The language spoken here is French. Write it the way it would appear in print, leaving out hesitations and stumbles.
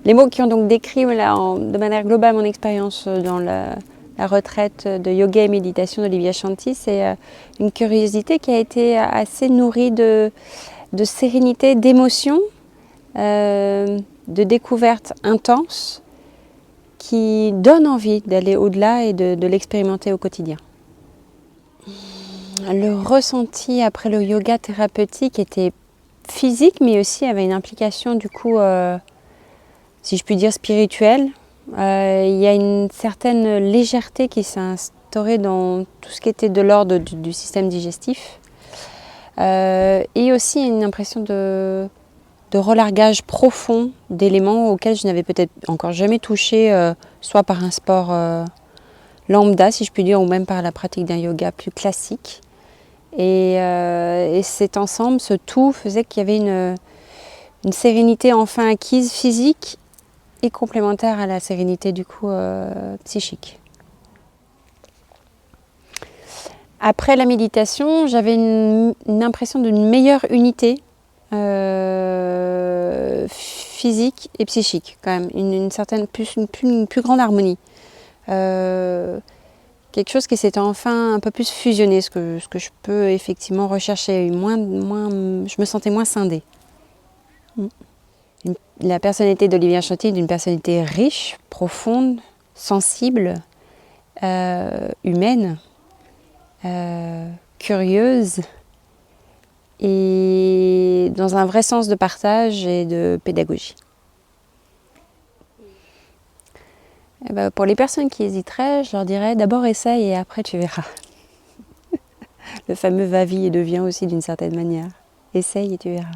Les mots qui ont donc décrit de manière globale mon expérience dans la retraite de yoga et méditation d'Olivia Chanty, c'est une curiosité qui a été assez nourrie de sérénité, d'émotion, de découvertes intenses qui donnent envie d'aller au-delà et de l'expérimenter au quotidien. Le ressenti après le yoga thérapeutique était physique, mais aussi avait une implication du coup, si je puis dire, spirituelle. Il y a une certaine légèreté qui s'est instaurée dans tout ce qui était de l'ordre du système digestif. Et aussi une impression de relargage profond d'éléments auxquels je n'avais peut-être encore jamais touché, soit par un sport lambda, si je puis dire, ou même par la pratique d'un yoga plus classique. Et cet ensemble, ce tout, faisait qu'il y avait une sérénité enfin acquise physique et complémentaire à la sérénité du coup psychique. Après la méditation, j'avais une impression d'une meilleure unité physique et psychique, quand même, une plus grande harmonie. Quelque chose qui s'était enfin un peu plus fusionné, ce que je peux effectivement rechercher. Je me sentais moins scindée. La personnalité d'Olivia Chanty est une personnalité riche, profonde, sensible, humaine, curieuse et dans un vrai sens de partage et de pédagogie. Et ben, pour les personnes qui hésiteraient, je leur dirais d'abord essaye et après tu verras. Le fameux va-vie et devient aussi d'une certaine manière. Essaye et tu verras.